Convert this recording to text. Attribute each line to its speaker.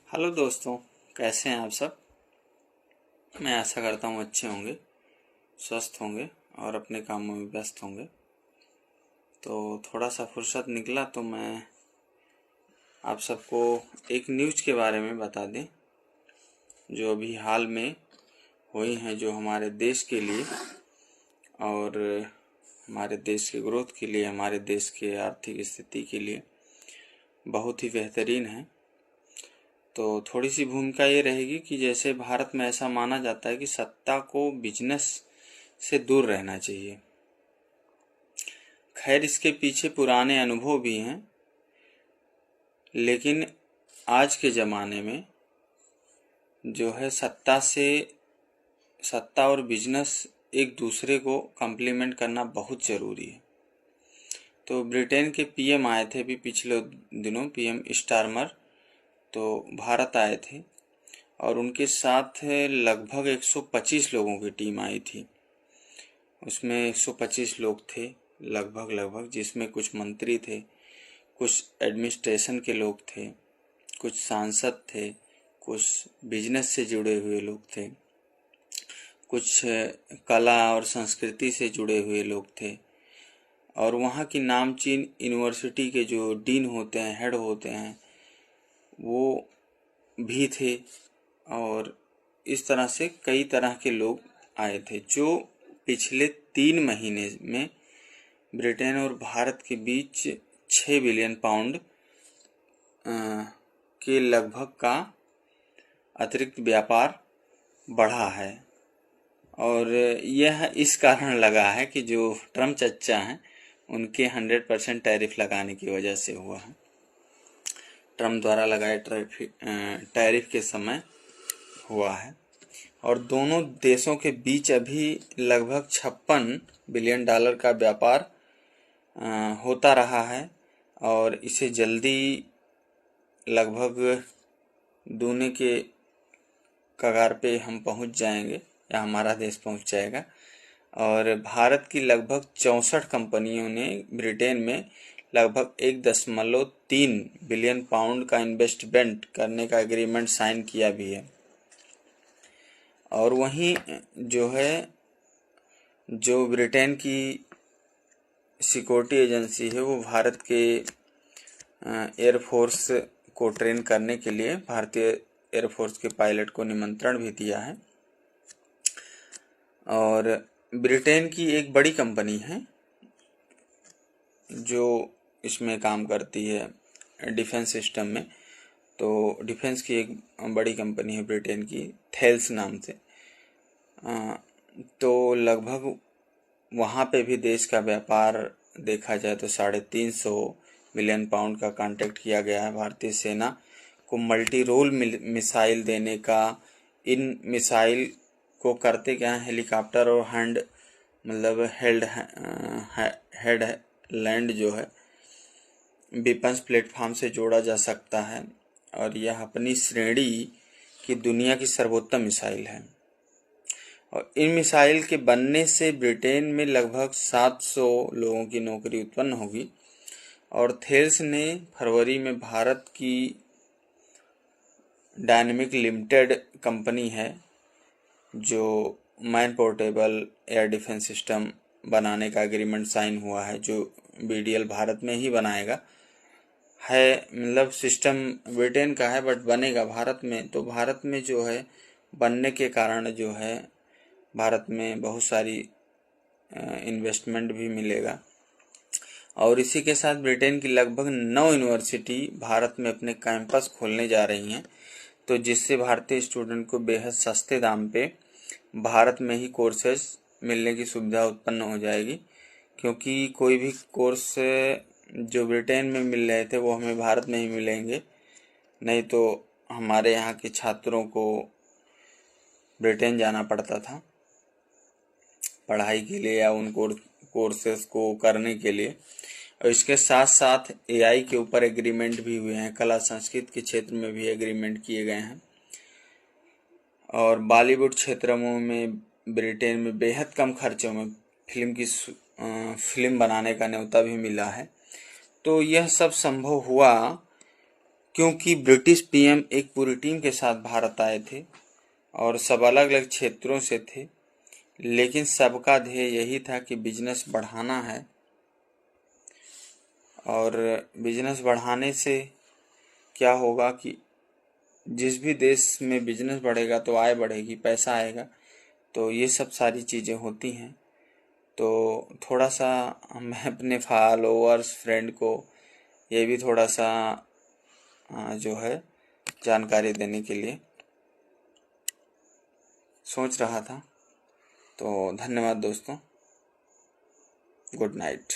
Speaker 1: Hello दोस्तों, कैसे हैं आप सब। मैं आशा करता हूँ अच्छे होंगे, स्वस्थ होंगे और अपने कामों में व्यस्त होंगे। तो थोड़ा सा फुर्सत निकला तो मैं आप सबको एक न्यूज़ के बारे में बता दें जो अभी हाल में हुई हैं, जो हमारे देश के लिए और हमारे देश के ग्रोथ के लिए, हमारे देश के आर्थिक स्थिति के लिए बहुत ही बेहतरीन है। तो थोड़ी सी भूमिका ये रहेगी कि जैसे भारत में ऐसा माना जाता है कि सत्ता को बिजनेस से दूर रहना चाहिए। खैर, इसके पीछे पुराने अनुभव भी हैं, लेकिन आज के ज़माने में जो है सत्ता और बिजनेस एक दूसरे को कम्प्लीमेंट करना बहुत ज़रूरी है। तो ब्रिटेन के पीएम आए थे अभी पिछले दिनों, पीएम स्टारमर, तो भारत आए थे और उनके साथ लगभग 125 लोगों की टीम आई थी। उसमें 125 लोग थे लगभग, जिसमें कुछ मंत्री थे, कुछ एडमिनिस्ट्रेशन के लोग थे, कुछ सांसद थे, कुछ बिजनेस से जुड़े हुए लोग थे, कुछ कला और संस्कृति से जुड़े हुए लोग थे और वहाँ की नामचीन यूनिवर्सिटी के जो डीन होते हैं, हेड होते हैं, वो भी थे। और इस तरह से कई तरह के लोग आए थे जो पिछले 3 महीने में ब्रिटेन और भारत के बीच 6 बिलियन पाउंड के लगभग का अतिरिक्त व्यापार बढ़ा है। और यह इस कारण लगा है कि जो ट्रम्प चच्चा हैं उनके 100% टैरिफ लगाने की वजह से हुआ है। ट्रम्प द्वारा लगाए टैरिफ के समय हुआ है। और दोनों देशों के बीच अभी लगभग 56 बिलियन डॉलर का व्यापार होता रहा है और इसे जल्दी लगभग दूने के कगार पे हम पहुंच जाएंगे या हमारा देश पहुंच जाएगा। और भारत की लगभग 64 कंपनियों ने ब्रिटेन में लगभग 1.3 बिलियन पाउंड का इन्वेस्टमेंट करने का एग्रीमेंट साइन किया भी है। और वहीं जो ब्रिटेन की सिक्योरिटी एजेंसी है वो भारत के एयरफोर्स को ट्रेन करने के लिए भारतीय एयरफोर्स के पायलट को निमंत्रण भी दिया है। और ब्रिटेन की एक बड़ी कंपनी है जो इसमें काम करती है डिफेंस सिस्टम में। तो डिफेंस की एक बड़ी कंपनी है ब्रिटेन की, थेल्स नाम से। तो लगभग वहाँ पे भी देश का व्यापार देखा जाए तो 350 मिलियन पाउंड का कॉन्ट्रैक्ट किया गया है भारतीय सेना को मल्टी रोल मिसाइल देने का। इन मिसाइल को करते क्या है, हेलीकॉप्टर और हेड लैंड जो है वेपन्स प्लेटफॉर्म से जोड़ा जा सकता है और यह अपनी श्रेणी की दुनिया की सर्वोत्तम मिसाइल है। और इन मिसाइल के बनने से ब्रिटेन में लगभग 700 लोगों की नौकरी उत्पन्न होगी। और थेल्स ने फरवरी में भारत की डायनेमिक लिमिटेड कंपनी है जो man portable air defence system बनाने का एग्रीमेंट साइन हुआ है, जो बीडीएल भारत में ही बनाएगा है। मतलब सिस्टम ब्रिटेन का है बट बनेगा भारत में। तो भारत में जो है बनने के कारण जो है भारत में बहुत सारी इन्वेस्टमेंट भी मिलेगा। और इसी के साथ ब्रिटेन की लगभग 9 यूनिवर्सिटी भारत में अपने कैंपस खोलने जा रही हैं, तो जिससे भारतीय स्टूडेंट को बेहद सस्ते दाम पे भारत में ही कोर्सेज मिलने की सुविधा उत्पन्न हो जाएगी। क्योंकि कोई भी कोर्स जो ब्रिटेन में मिल रहे थे वो हमें भारत में ही मिलेंगे, नहीं तो हमारे यहाँ के छात्रों को ब्रिटेन जाना पड़ता था पढ़ाई के लिए या उन कोर्सेज को करने के लिए। और इसके साथ साथ एआई के ऊपर एग्रीमेंट भी हुए हैं, कला संस्कृति के क्षेत्र में भी एग्रीमेंट किए गए हैं। और बॉलीवुड क्षेत्रों में ब्रिटेन में बेहद कम खर्चों में फिल्म बनाने का न्योता भी मिला है। तो यह सब संभव हुआ क्योंकि ब्रिटिश पीएम एक पूरी टीम के साथ भारत आए थे और सब अलग अलग क्षेत्रों से थे, लेकिन सबका ध्येय यही था कि बिजनेस बढ़ाना है। और बिजनेस बढ़ाने से क्या होगा कि जिस भी देश में बिजनेस बढ़ेगा तो आय बढ़ेगी, पैसा आएगा। तो ये सब सारी चीज़ें होती हैं। तो थोड़ा सा मैं अपने फॉलोअर्स फ्रेंड को ये भी थोड़ा सा जो है जानकारी देने के लिए सोच रहा था। तो धन्यवाद दोस्तों, गुड नाइट।